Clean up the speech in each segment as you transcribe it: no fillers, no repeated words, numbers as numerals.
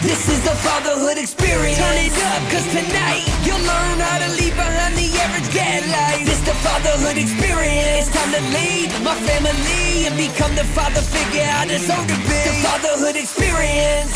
This is the Fatherhood Experience. Turn it up, cause tonight you'll learn how to leave behind the average dad life. This the Fatherhood Experience. It's time to lead my family and become the father figure I deserve to be. The Fatherhood Experience.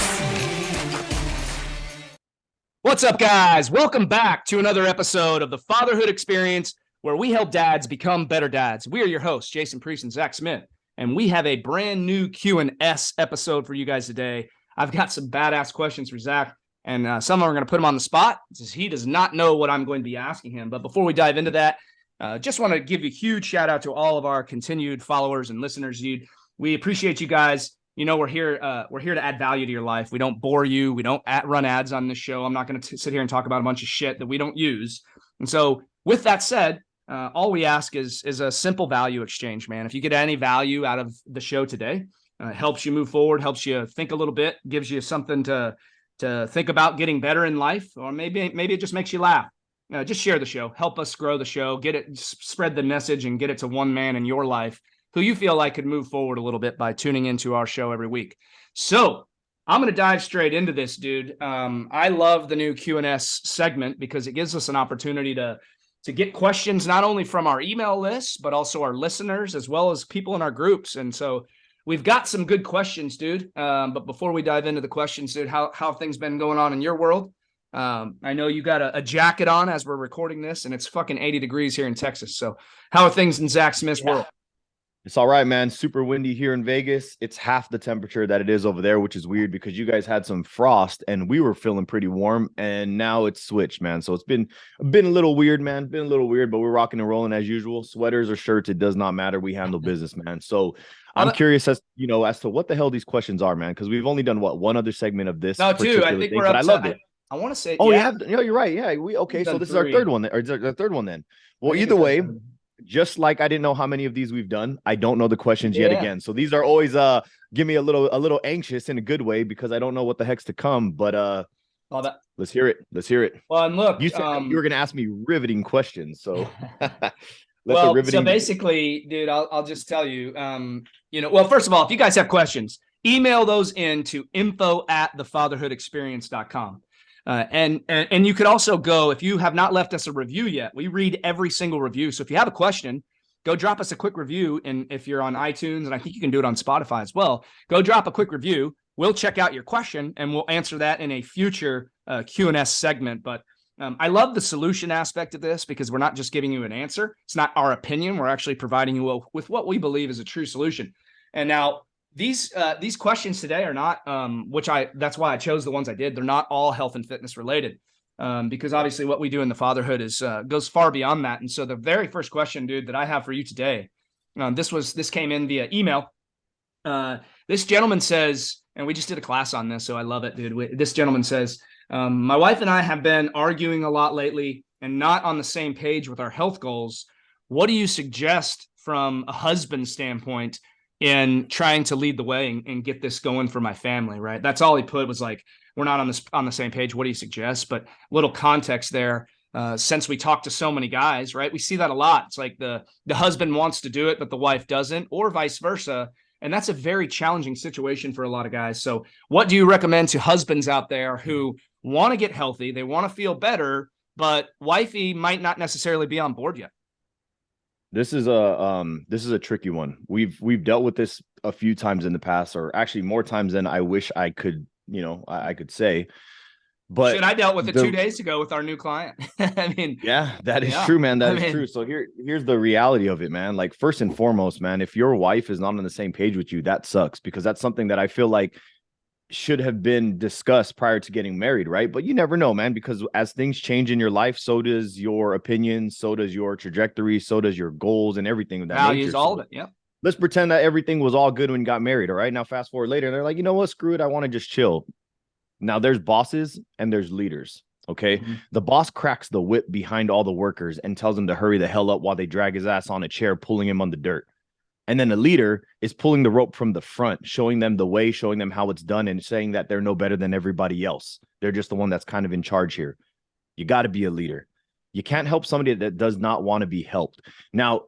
What's up, guys? Welcome back to another episode of the Fatherhood Experience, where we help dads become better dads. We are your hosts, Jason Priest and Zach Smith, and we have a brand new Q&S episode for you guys today. I've got some badass questions for Zach, and some of them are going to put him on the spot, since he does not know what I'm going to be asking him. But before we dive into that, just want to give you a huge shout out to all of our continued followers and listeners, dude. We appreciate you guys. You know, we're here to add value to your life. We don't bore you. We don't run ads on this show. I'm not going to sit here and talk about a bunch of shit that we don't use. And so with that said, all we ask is a simple value exchange, man. If you get any value out of the show today, helps you move forward, helps you think a little bit, gives you something to think about getting better in life, or maybe it just makes you laugh. Just share the show. Help us grow the show. Get it, spread the message and get it to one man in your life who you feel like could move forward a little bit by tuning into our show every week. So I'm going to dive straight into this, dude. I love the new Q&S segment because it gives us an opportunity to get questions not only from our email list, but also our listeners, as well as people in our groups. And so we've got some good questions, dude. But before we dive into the questions, dude, how have things been going on in your world? I know you got a jacket on as we're recording this, and it's fucking 80 degrees here in Texas. So how are things in Zach Smith's world? It's all right, man. Super windy here in Vegas. It's half the temperature that it is over there, which is weird because you guys had some frost and we were feeling pretty warm, and now it's switched, man. So it's been a little weird, man. Been a little weird, but we're rocking and rolling as usual. Sweaters or shirts, it does not matter. We handle business, man. So I'm curious as to what the hell these questions are, man, because we've only done one other segment of this. No, two. I think we're up. I loved it. I want to say. Oh, yeah. You're right. Yeah. So this is our third one. Or our third one then. Well, either way. Just like I didn't know how many of these we've done, I don't know the questions yet again. So these are always give me a little anxious in a good way because I don't know what the heck's to come. But let's hear it. Well, and look, you said you were gonna ask me riveting questions, so so basically, dude, I'll just tell you, well, first of all, if you guys have questions, email those in to info@thefatherhoodexperience.com. And you could also go, if you have not left us a review yet, we read every single review. So if you have a question, go drop us a quick review. And if you're on iTunes, and I think you can do it on Spotify as well, go drop a quick review. We'll check out your question and we'll answer that in a future Q&S segment. But I love the solution aspect of this because we're not just giving you an answer. It's not our opinion. We're actually providing you with what we believe is a true solution. And now, these questions today are not, that's why I chose the ones I did. They're not all health and fitness related, because obviously what we do in the fatherhood is goes far beyond that. And so the very first question, dude, that I have for you today, this came in via email. This gentleman says, and we just did a class on this, so I love it, dude. This gentleman says, my wife and I have been arguing a lot lately and not on the same page with our health goals. What do you suggest from a husband standpoint in trying to lead the way and get this going for my family, right? That's all he put was like, we're not on the same page. What do you suggest? But little context there, since we talk to so many guys, right? We see that a lot. It's like the husband wants to do it, but the wife doesn't, or vice versa. And that's a very challenging situation for a lot of guys. So what do you recommend to husbands out there who want to get healthy? They want to feel better, but wifey might not necessarily be on board yet. This is a tricky one. We've dealt with this a few times in the past, or actually more times than I wish I could, I could say. But I dealt with it 2 days ago with our new client. I mean, yeah, that is true, man. That is true. So here's the reality of it, man. Like, first and foremost, man, if your wife is not on the same page with you, that sucks, because that's something that I feel like should have been discussed prior to getting married, right? But you never know, man, because as things change in your life, so does your opinion, so does your trajectory, so does your goals and everything of that values, nature. all of it. Yeah. Let's pretend that everything was all good when you got married. All right. Now fast forward later, and they're like, you know what? Screw it. I want to just chill. Now there's bosses and there's leaders. Okay. Mm-hmm. The boss cracks the whip behind all the workers and tells them to hurry the hell up while they drag his ass on a chair, pulling him on the dirt. And then the leader is pulling the rope from the front, showing them the way, showing them how it's done, and saying that they're no better than everybody else. They're just the one that's kind of in charge here. You got to be a leader. You can't help somebody that does not want to be helped. Now,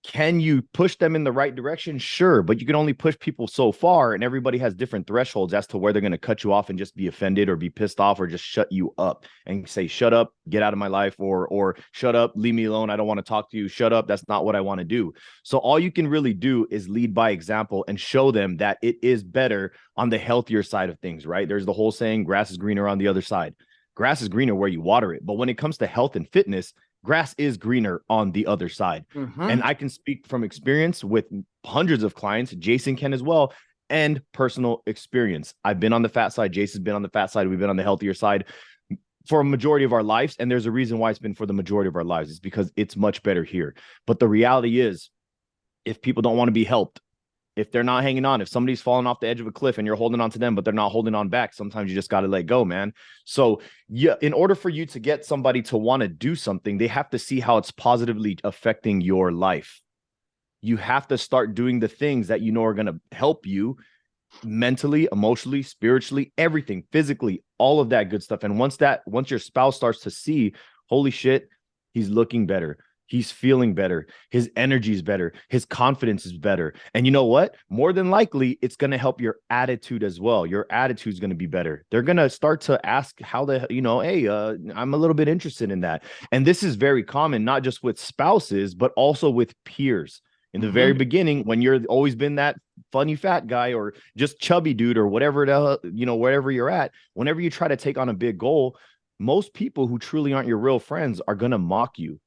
Can you push them in the right direction? Sure, but you can only push people so far, and everybody has different thresholds as to where they're going to cut you off and just be offended or be pissed off or just shut you up and say, shut up, get out of my life, or shut up, leave me alone. I don't want to talk to you. Shut up. That's not what I want to do. So all you can really do is lead by example and show them that it is better on the healthier side of things, right? There's the whole saying, grass is greener on the other side. Grass is greener where you water it. But when it comes to health and fitness, grass is greener on the other side. And I can speak from experience with hundreds of clients. Jason can as well, and personal experience. I've been on the fat side. Jason's been on the fat side. We've been on the healthier side for a majority of our lives. And there's a reason why it's been for the majority of our lives. It's because it's much better here. But the reality is, if people don't want to be helped, if they're not hanging on, if somebody's falling off the edge of a cliff and you're holding on to them, but they're not holding on back, sometimes you just got to let go, man. So yeah, in order for you to get somebody to want to do something, they have to see how it's positively affecting your life. You have to start doing the things that you know are going to help you mentally, emotionally, spiritually, everything, physically, all of that good stuff. And once your spouse starts to see, holy shit, he's looking better, he's feeling better, his energy is better, his confidence is better. And you know what? More than likely, it's going to help your attitude as well. Your attitude is going to be better. They're going to start to ask how hey, I'm a little bit interested in that. And this is very common, not just with spouses, but also with peers. In the very beginning, when you're always been that funny fat guy or just chubby dude or whatever, wherever you're at, whenever you try to take on a big goal, most people who truly aren't your real friends are going to mock you.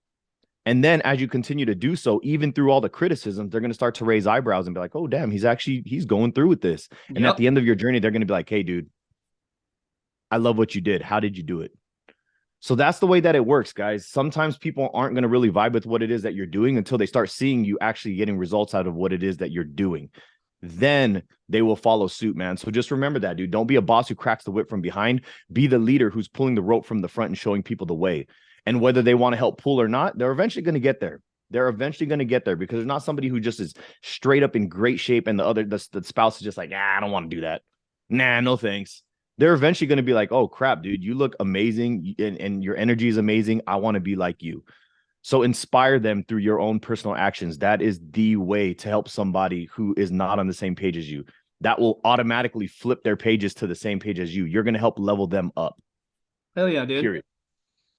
And then as you continue to do so, even through all the criticism, they're going to start to raise eyebrows and be like, oh, damn, he's going through with this. And at the end of your journey, they're going to be like, hey, dude, I love what you did. How did you do it? So that's the way that it works, guys. Sometimes people aren't going to really vibe with what it is that you're doing until they start seeing you actually getting results out of what it is that you're doing. Then they will follow suit, man. So just remember that, dude. Don't be a boss who cracks the whip from behind. Be the leader who's pulling the rope from the front and showing people the way. And whether they want to help pull or not, they're eventually going to get there. They're eventually going to get there because there's not somebody who just is straight up in great shape and the spouse is just like, I don't want to do that. Nah, no thanks. They're eventually going to be like, oh, crap, dude, you look amazing and your energy is amazing. I want to be like you. So inspire them through your own personal actions. That is the way to help somebody who is not on the same page as you. That will automatically flip their pages to the same page as you. You're going to help level them up. Hell yeah, dude. Period.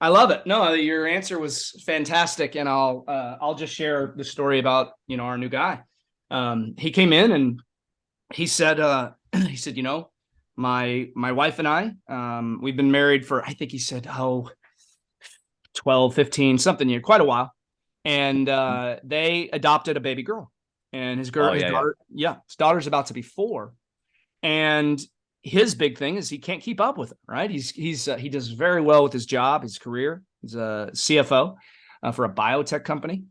I love it. No, your answer was fantastic. And I'll just share the story about, our new guy. He came in and he said, my wife and I, we've been married for, I think he said, 12, 15, something year, quite a while. And they adopted a baby girl, and his daughter's about to be 4. And his big thing is he can't keep up with it, right? He does very well with his job, his career. He's a CFO for a biotech company.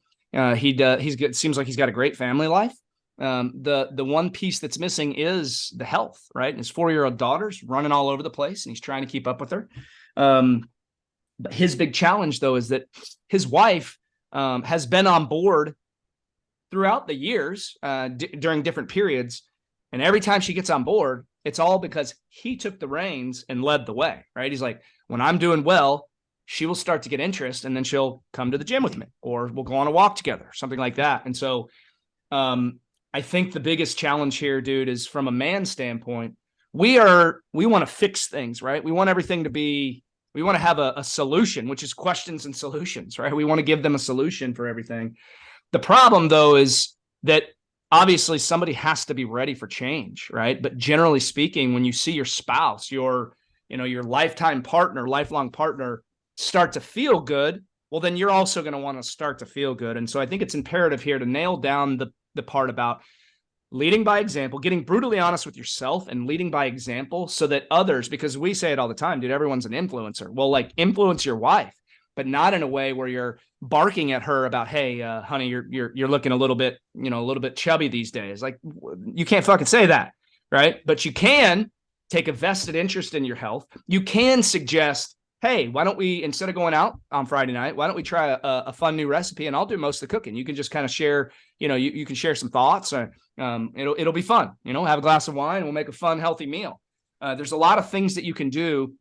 Seems like he's got a great family life. The one piece that's missing is the health, right? And his 4-year-old daughter's running all over the place and he's trying to keep up with her. But his big challenge though, is that his wife, has been on board throughout the years, during different periods. And every time she gets on board, it's all because he took the reins and led the way, right? He's like, when I'm doing well, she will start to get interest and then she'll come to the gym with me, or we'll go on a walk together, something like that. And so, I think the biggest challenge here, dude, is from a man's standpoint, we want to fix things, right? We want everything we want to have a solution, which is questions and solutions, right? We want to give them a solution for everything. The problem though, is that obviously somebody has to be ready for change, right? But generally speaking, when you see your spouse, your lifetime partner, lifelong partner start to feel good, well, then you're also going to want to start to feel good. And so I think it's imperative here to nail down the part about leading by example, getting brutally honest with yourself and leading by example so that others, because we say it all the time, dude, everyone's an influencer. Well, like, influence your wife, but not in a way where you're barking at her about, hey, honey, you're looking a little bit chubby these days. Like, you can't fucking say that, right? But you can take a vested interest in your health. You can suggest, hey, why don't we, instead of going out on Friday night, why don't we try a fun new recipe, and I'll do most of the cooking. You can just kind of share, you can share some thoughts. It'll be fun, have a glass of wine and we'll make a fun, healthy meal. There's a lot of things that you can do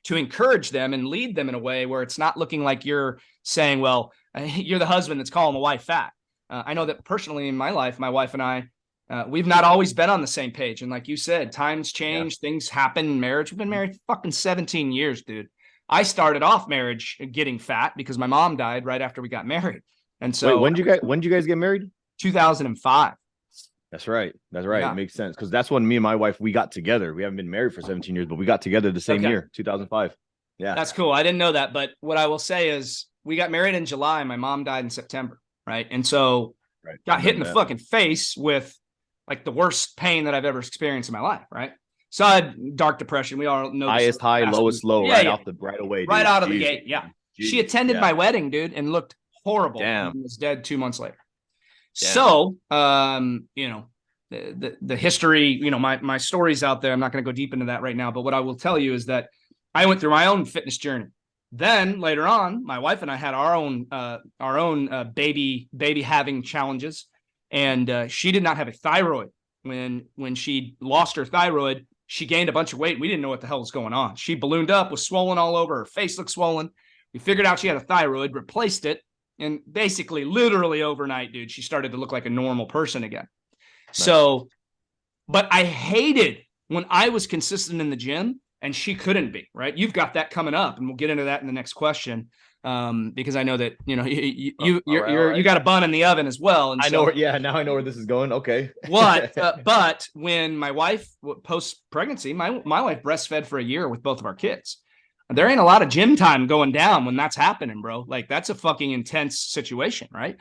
to encourage them and lead them in a way where it's not looking like you're saying, well, you're the husband that's calling the wife fat. I know that personally in my life, my wife and I, we've not always been on the same page. And like you said, times change, things happen in marriage. We've been married fucking 17 years, dude. I started off marriage getting fat because my mom died right after we got married. And so wait, when did you guys get married? 2005. That's right. That's right. Yeah. It makes sense. Because that's when me and my wife, we got together. We haven't been married for 17 years, but we got together the same year, 2005. Yeah. That's cool. I didn't know that. But what I will say is we got married in July. My mom died in September. Right. And so got hit in the fucking face with like the worst pain that I've ever experienced in my life. Right. So I had dark depression. We all know highest high, lowest low, right away. Right out of the gate. Yeah. She attended my wedding, dude, and looked horrible. Damn. And was dead 2 months later. Damn. So, you know, the history, you know, my story's out there. I'm not going to go deep into that right now. But what I will tell you is that I went through my own fitness journey. Then later on, my wife and I had our own baby having challenges, and she did not have a thyroid. When she lost her thyroid, she gained a bunch of weight. We didn't know what the hell was going on. She ballooned up, was swollen all over. Her face looked swollen. We figured out she had a thyroid, replaced it, and basically, literally overnight, dude, she started to look like a normal person again. Nice. So, but I hated when I was consistent in the gym and she couldn't be, right? You've got that coming up, and we'll get into that in the next question, because I know that, you know, you got a bun in the oven as well. And now I know where this is going. Okay. But when my wife, post-pregnancy, my wife breastfed for a year with both of our kids. There ain't a lot of gym time going down when that's happening, bro. Like, that's a fucking intense situation, right?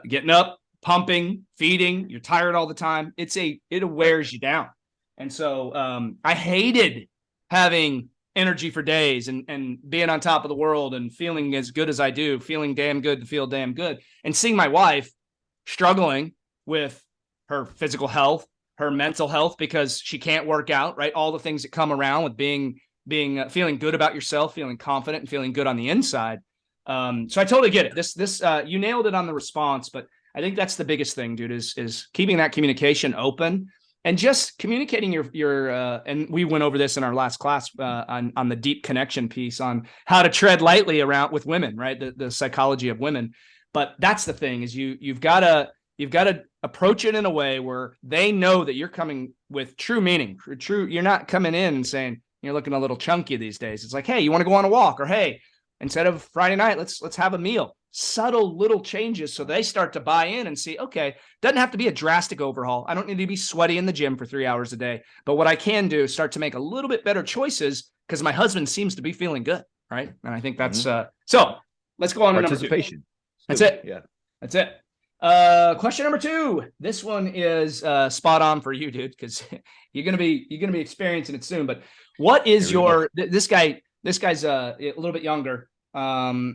Getting up, pumping, feeding, you're tired all the time. It wears you down. And so I hated having energy for days and being on top of the world and feeling as good as I do, feeling damn good to feel damn good. And seeing my wife struggling with her physical health, her mental health, because she can't work out, right? All the things that come around with feeling good about yourself, feeling confident and feeling good on the inside. So I totally get it. This you nailed it on the response, but I think that's the biggest thing, dude, is keeping that communication open and just communicating your and we went over this in our last class on the deep connection piece on how to tread lightly around with women, right? The psychology of women. But that's the thing, is you've got to approach it in a way where they know that you're coming with true meaning, you're not coming in and saying, you're looking a little chunky these days. It's like, hey, you want to go on a walk? Or, hey, instead of Friday night, let's have a meal. Subtle little changes so they start to buy in and see, okay, doesn't have to be a drastic overhaul. I don't need to be sweaty in the gym for 3 hours a day. But what I can do is start to make a little bit better choices because my husband seems to be feeling good, right? And I think that's so let's go on to participation. That's it. Yeah. That's it. Question number 2. This one is spot on for you, dude, because you're gonna be experiencing it soon. But what is this guy's a little bit younger.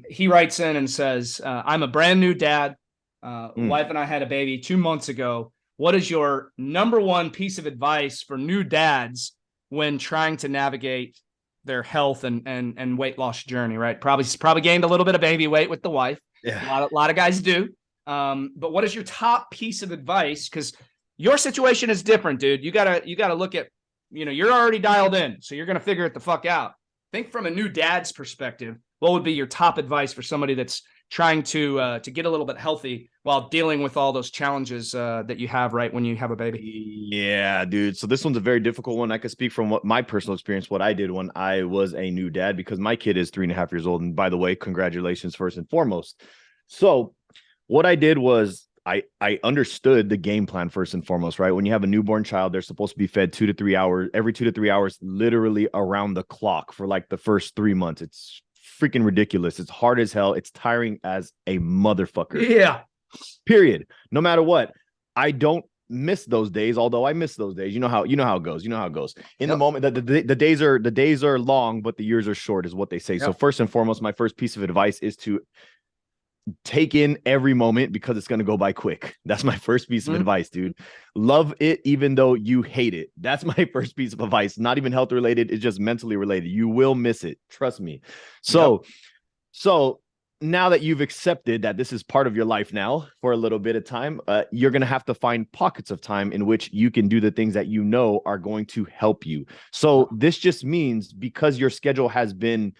He writes in and says, I'm a brand new dad. Wife and I had a baby 2 months ago. What is your number one piece of advice for new dads when trying to navigate their health and weight loss journey, right? Probably gained a little bit of baby weight with the wife. Yeah. A lot of guys do. But what is your top piece of advice? Because your situation is different, dude. You gotta look at, you're already dialed in, so you're gonna figure it the fuck out. Think from a new dad's perspective. What would be your top advice for somebody that's trying to get a little bit healthy while dealing with all those challenges that you have right when you have a baby? Yeah, dude. So this one's a very difficult one. I could speak from what my personal experience, what I did when I was a new dad, because my kid is 3.5 years old. And by the way, congratulations first and foremost. So what I did was I understood the game plan first and foremost, right? When you have a newborn child, they're supposed to be fed every 2 to 3 hours, literally around the clock for like the first 3 months. It's freaking ridiculous. It's hard as hell. It's tiring as a motherfucker. Yeah. Period. No matter what. I don't miss those days, although I miss those days. You know how it goes. In the moment that the days are long, but the years are short, is what they say. Yep. So first and foremost, my first piece of advice is to take in every moment, because it's going to go by quick. That's my first piece of advice, dude. Love it even though you hate it. That's my first piece of advice. Not even health related. It's just mentally related. You will miss it. Trust me. So now that you've accepted that this is part of your life now for a little bit of time, you're going to have to find pockets of time in which you can do the things that you know are going to help you. So this just means, because your schedule has been,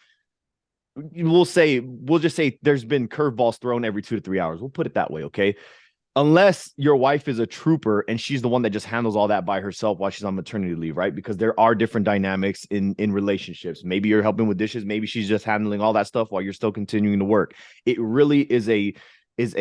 we'll just say there's been curveballs thrown every 2 to 3 hours. We'll put it that way. Okay. Unless your wife is a trooper and she's the one that just handles all that by herself while she's on maternity leave, right? Because there are different dynamics in relationships. Maybe you're helping with dishes, maybe she's just handling all that stuff while you're still continuing to work. It really is it's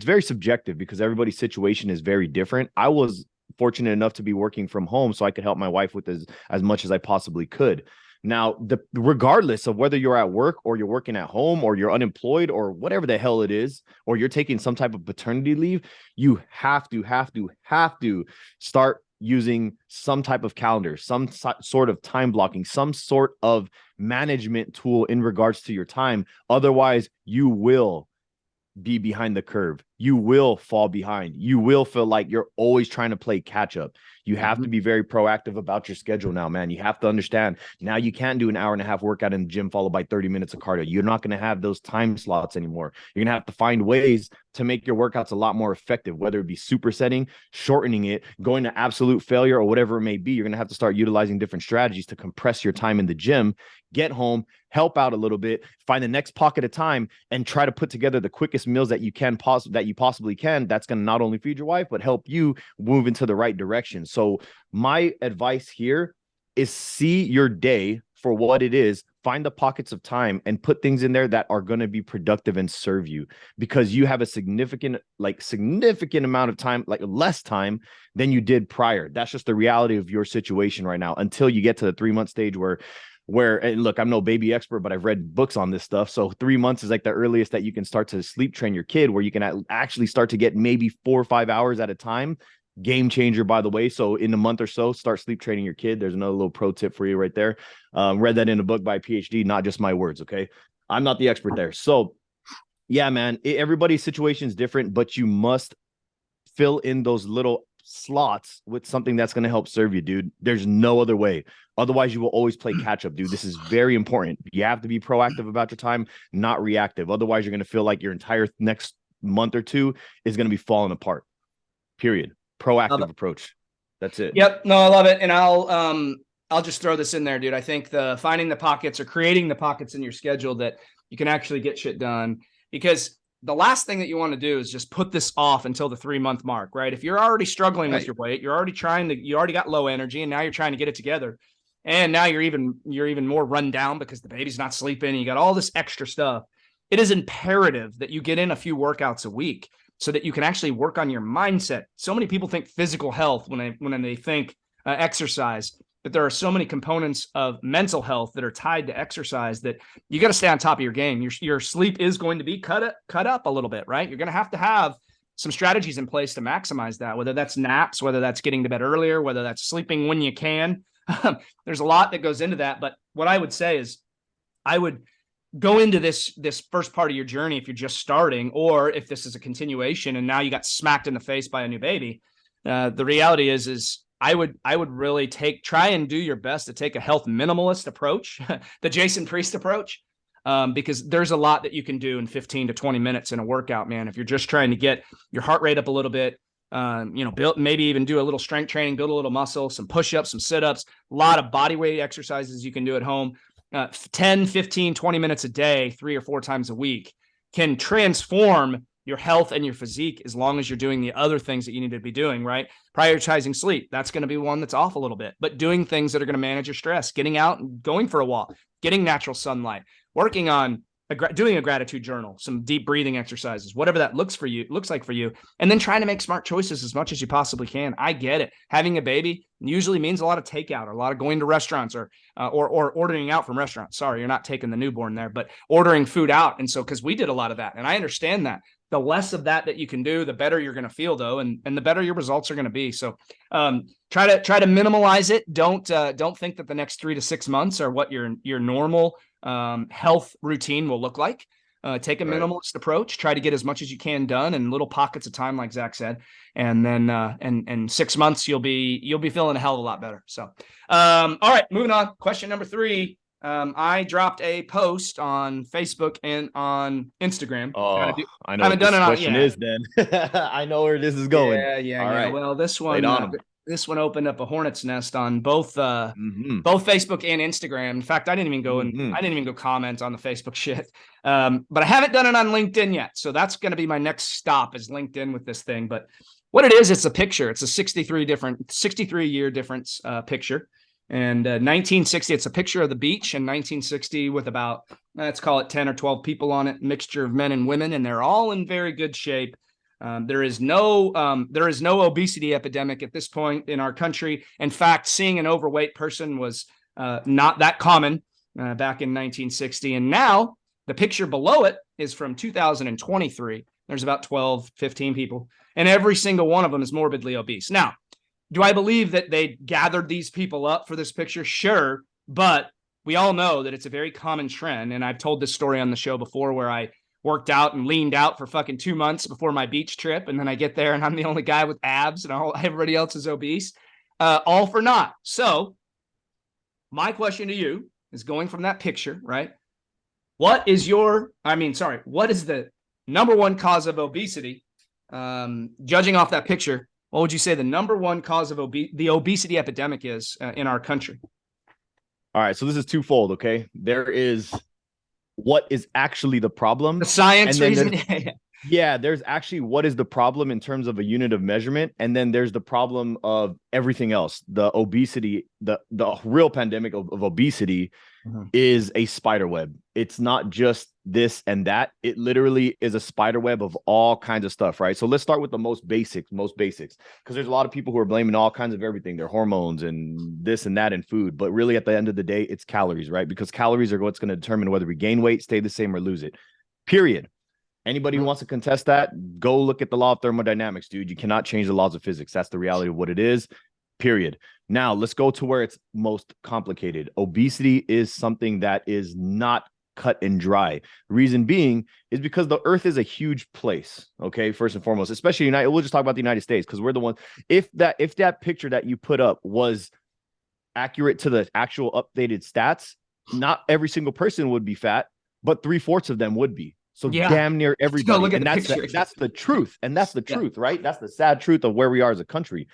very subjective because everybody's situation is very different. I was fortunate enough to be working from home so I could help my wife with as much as I possibly could. Now, regardless of whether you're at work or you're working at home or you're unemployed or whatever the hell it is, or you're taking some type of paternity leave, you have to start using some type of calendar, some sort of time blocking, some sort of management tool in regards to your time. Otherwise, you will be behind the curve. You will fall behind. You will feel like you're always trying to play catch up. You have to be very proactive about your schedule now, man. You have to understand now you can't do an hour and a half workout in the gym followed by 30 minutes of cardio. You're not going to have those time slots anymore. You're going to have to find ways to make your workouts a lot more effective, whether it be supersetting, shortening it, going to absolute failure, or whatever it may be. You're going to have to start utilizing different strategies to compress your time in the gym, get home, help out a little bit, find the next pocket of time, and try to put together the quickest meals that you possibly can. That's going to not only feed your wife, but help you move into the right direction. So my advice here is see your day for what it is, find the pockets of time and put things in there that are going to be productive and serve you, because you have a significant amount of time, like less time than you did prior. That's just the reality of your situation right now until you get to the 3-month stage where, and look, I'm no baby expert, but I've read books on this stuff. So 3 months is like the earliest that you can start to sleep train your kid, where you can actually start to get maybe 4 or 5 hours at a time. Game changer, by the way. So in a month or so, start sleep training your kid. There's another little pro tip for you right there. Read that in a book by a PhD, not just my words. Okay. I'm not the expert there. So yeah, man, everybody's situation is different, but you must fill in those little slots with something that's going to help serve you, dude. There's no other way. Otherwise, you will always play catch up, dude. This is very important. You have to be proactive about your time, not reactive. Otherwise, you're going to feel like your entire next month or two is going to be falling apart. Period. Proactive approach. That's it. Yep. No, I love it. And I'll just throw this in there, dude. I think finding the pockets or creating the pockets in your schedule that you can actually get shit done, because the last thing that you want to do is just put this off until the 3-month mark, right? If you're already struggling with your weight, you already got low energy, and now you're trying to get it together. And now you're even more run down because the baby's not sleeping. And you got all this extra stuff. It is imperative that you get in a few workouts a week, so that you can actually work on your mindset. So many people think physical health when they think exercise, but there are so many components of mental health that are tied to exercise that you got to stay on top of your game. Your sleep is going to be cut up a little bit, right? You're going to have some strategies in place to maximize that, whether that's naps, whether that's getting to bed earlier, whether that's sleeping when you can. There's a lot that goes into that. But what I would say is I would go into this first part of your journey if you're just starting, or if this is a continuation and now you got smacked in the face by a new baby. The reality is I would really try and do your best to take a health minimalist approach, the Jason Priest approach, because there's a lot that you can do in 15 to 20 minutes in a workout, man. If you're just trying to get your heart rate up a little bit, build, maybe even do a little strength training, build a little muscle, some push-ups, some sit-ups, a lot of body weight exercises you can do at home. 10, 15, 20 minutes a day, 3 or 4 times a week can transform your health and your physique, as long as you're doing the other things that you need to be doing, right? Prioritizing sleep. That's going to be one that's off a little bit, but doing things that are going to manage your stress, getting out and going for a walk, getting natural sunlight, working on doing a gratitude journal, some deep breathing exercises, whatever that looks like for you, and then trying to make smart choices as much as you possibly can. I get it. Having a baby usually means a lot of takeout, or a lot of going to restaurants, or ordering out from restaurants. Sorry, you're not taking the newborn there, but ordering food out. And so, because we did a lot of that, and I understand that. The less of that you can do, the better you're going to feel, though, and the better your results are going to be. So, try to minimalize it. Don't think that the next 3 to 6 months are what your normal health routine will look like. Take a minimalist approach. Try to get as much as you can done in little pockets of time, like Zach said, and then and 6 months you'll be feeling a hell of a lot better. So, all right, moving on. Question number 3. I dropped a post on Facebook and on Instagram. I know what this question is then. I know where this is going. Yeah. All right. Well, this one, this one opened up a hornet's nest on both Mhm. both Facebook and Instagram. In fact, I didn't even go comment on the Facebook shit. But I haven't done it on LinkedIn yet. So that's going to be my next stop is LinkedIn with this thing. But what it is, it's a picture. It's a 63-year difference picture. And 1960, it's a picture of the beach in 1960 with about, let's call it 10 or 12 people on it, mixture of men and women, and they're all in very good shape. There is no obesity epidemic at this point in our country. In fact, seeing an overweight person was not that common back in 1960. And now the picture below it is from 2023. There's about 12, 15 people, and every single one of them is morbidly obese. Now, do I believe that they gathered these people up for this picture? Sure, but we all know that it's a very common trend. And I've told this story on the show before where I worked out and leaned out for fucking 2 months before my beach trip. And then I get there and I'm the only guy with abs and everybody else is obese. All for naught. So my question to you is going from that picture, right? What is the number one cause of obesity? Judging off that picture, what would you say the number one cause of the obesity epidemic is in our country? All right, so this is twofold, okay? There is what is actually the problem. The science reason. Yeah, there's actually what is the problem in terms of a unit of measurement. And then there's the problem of everything else. The obesity, the real pandemic of obesity is a spider web. It's not just this and that. It literally is a spider web of all kinds of stuff, right? So let's start with the most basics, because there's a lot of people who are blaming all kinds of everything, their hormones and this and that in food. But really at the end of the day, it's calories, right? Because calories are what's going to determine whether we gain weight, stay the same, or lose it, period. Anybody who wants to contest that, go look at the law of thermodynamics, dude. You cannot change the laws of physics. That's the reality of what it is, period. Now, let's go to where it's most complicated. Obesity is something that is not cut and dry. Reason being is because the earth is a huge place, okay? First and foremost, especially we'll just talk about the United States because we're the ones. If that picture that you put up was accurate to the actual updated stats, not every single person would be fat, but 3/4 of them would be. So damn near everybody. And that's the truth. And that's the truth, right? That's the sad truth of where we are as a country.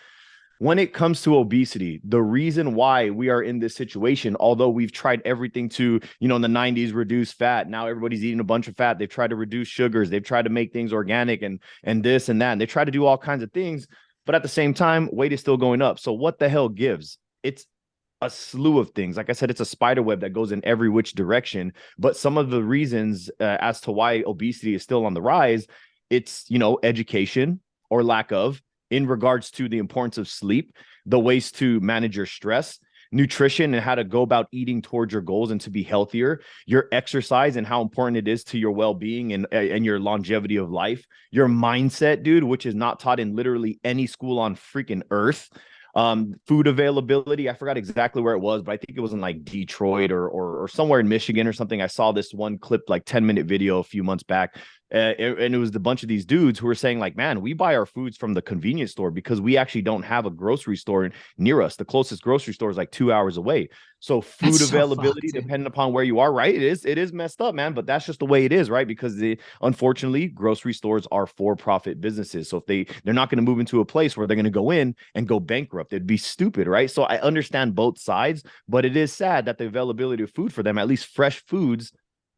When it comes to obesity, the reason why we are in this situation, although we've tried everything to, in the 90s, reduce fat. Now everybody's eating a bunch of fat. They've tried to reduce sugars. They've tried to make things organic and this and that. And they try to do all kinds of things. But at the same time, weight is still going up. So what the hell gives? It's a slew of things. Like I said, it's a spider web that goes in every which direction. But some of the reasons as to why obesity is still on the rise, it's, education or lack of, in regards to the importance of sleep, the ways to manage your stress, nutrition, and how to go about eating towards your goals and to be healthier, your exercise and how important it is to your well-being and your longevity of life, your mindset, dude, which is not taught in literally any school on freaking earth. Food availability, I forgot exactly where it was, but I think it was in like Detroit or somewhere in Michigan or something. I saw this one clip, like 10-minute video a few months back. And it was the bunch of these dudes who were saying like, man, we buy our foods from the convenience store because we actually don't have a grocery store near us. The closest grocery store is like 2 hours away. So food availability, depending upon where you are, right? It is messed up, man, but that's just the way it is, right? Because unfortunately, grocery stores are for-profit businesses. So if they're not going to move into a place where they're going to go in and go bankrupt. It'd be stupid, right? So I understand both sides, but it is sad that the availability of food for them, at least fresh foods,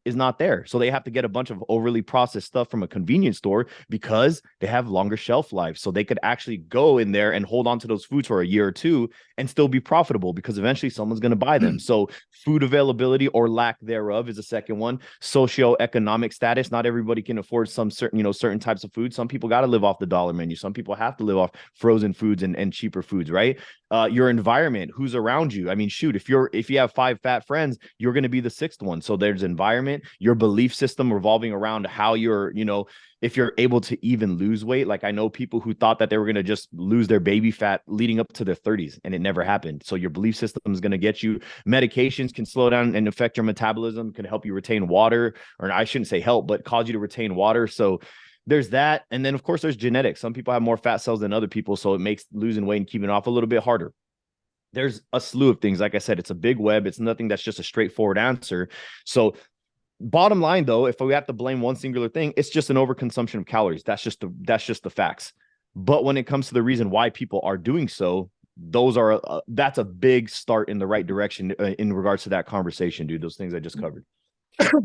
is not there. So they have to get a bunch of overly processed stuff from a convenience store because they have longer shelf life. So they could actually go in there and hold on to those foods for a year or two and still be profitable because eventually someone's going to buy them. So food availability or lack thereof is a second one. Socioeconomic status. Not everybody can afford some certain types of food. Some people got to live off the dollar menu. Some people have to live off frozen foods and cheaper foods, right? Your environment, who's around you. I mean, shoot, if you have 5 fat friends, you're going to be the 6th one. So there's environment, your belief system revolving around how you're, if you're able to even lose weight. Like I know people who thought that they were going to just lose their baby fat leading up to their 30s, and it never happened. So your belief system is going to get you. Medications can slow down and affect your metabolism, can help you retain water, or I shouldn't say help, but cause you to retain water. So there's that. And then of course there's genetics. Some people have more fat cells than other people. So it makes losing weight and keeping it off a little bit harder. There's a slew of things. Like I said, it's a big web. It's nothing that's just a straightforward answer. So bottom line though, if we have to blame one singular thing, it's just an overconsumption of calories. That's just the facts. But when it comes to the reason why people are doing so, those are that's a big start in the right direction in regards to that conversation, dude. Those things I just covered.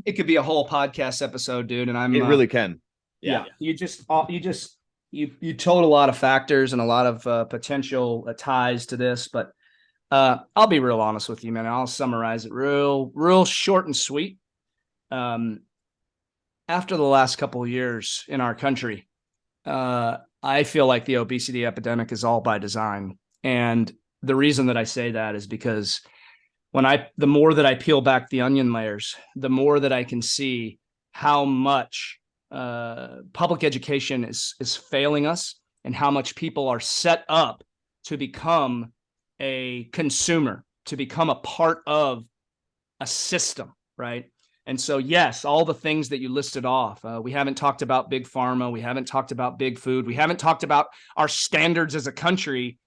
It could be a whole podcast episode, dude. And it really can. Yeah. You told a lot of factors and a lot of potential ties to this, but I'll be real honest with you, man. I'll summarize it real short and sweet. After the last couple of years in our country, I feel like the obesity epidemic is all by design. And the reason that I say that is because the more that I peel back the onion layers, the more that I can see how much public education is failing us and how much people are set up to become a consumer, to become a part of a system, right? And so, yes, all the things that you listed off, we haven't talked about big pharma. We haven't talked about big food. We haven't talked about our standards as a country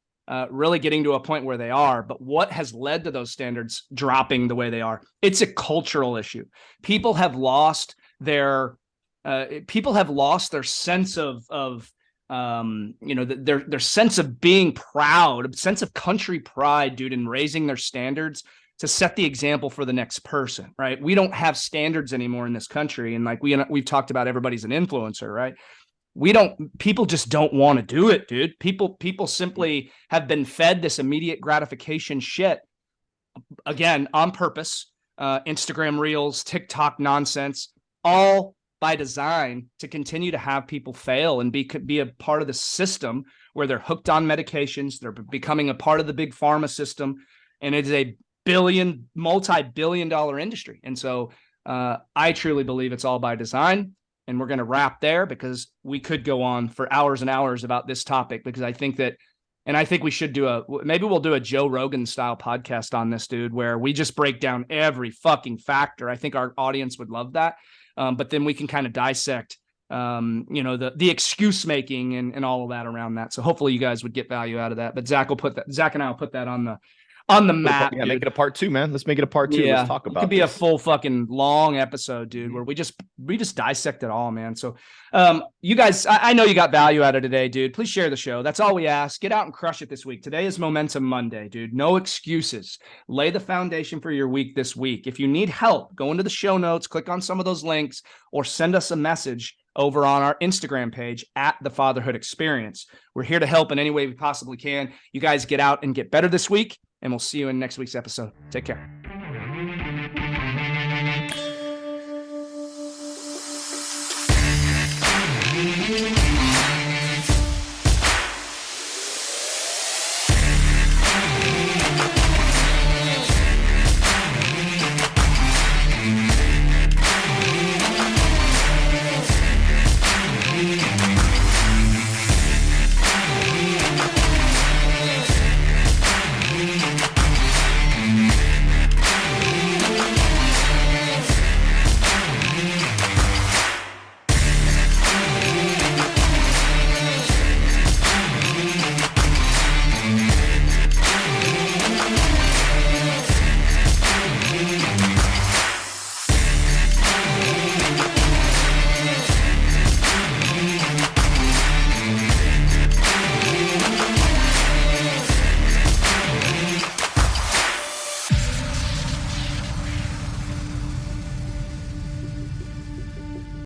really getting to a point where they are. But what has led to those standards dropping the way they are? It's a cultural issue. People have lost their sense of their sense of being proud, sense of country pride, dude, in raising their standards to set the example for the next person, right? We don't have standards anymore in this country. And like we've talked about, everybody's an influencer, right? People just don't want to do it, dude. People simply have been fed this immediate gratification shit, again, on purpose, Instagram reels, TikTok nonsense, all by design to continue to have people fail and be a part of the system where they're hooked on medications. They're becoming a part of the big pharma system. And it is a multi-billion-dollar industry. And so I truly believe it's all by design. And we're going to wrap there because we could go on for hours and hours about this topic, because I think we should maybe we'll do a Joe Rogan style podcast on this, dude, where we just break down every fucking factor. I think our audience would love that. But then we can kind of dissect, the excuse making and all of that around that. So hopefully you guys would get value out of that. But Zach and I will put that on the map. Yeah, make it a part 2, man. Let's make it a part 2. Yeah, let's talk about it. Could be a full fucking long episode, dude, where we just dissect it all, man. So you guys, I know you got value out of today, dude. Please share the show. That's all we ask. Get out and crush it this week. Today is Momentum Monday, dude. No excuses. Lay the foundation for your week this week. If you need help, go into the show notes, click on some of those links, or send us a message over on our Instagram page at The Fatherhood Experience. We're here to help in any way we possibly can. You guys get out and get better this week, and we'll see you in next week's episode. Take care.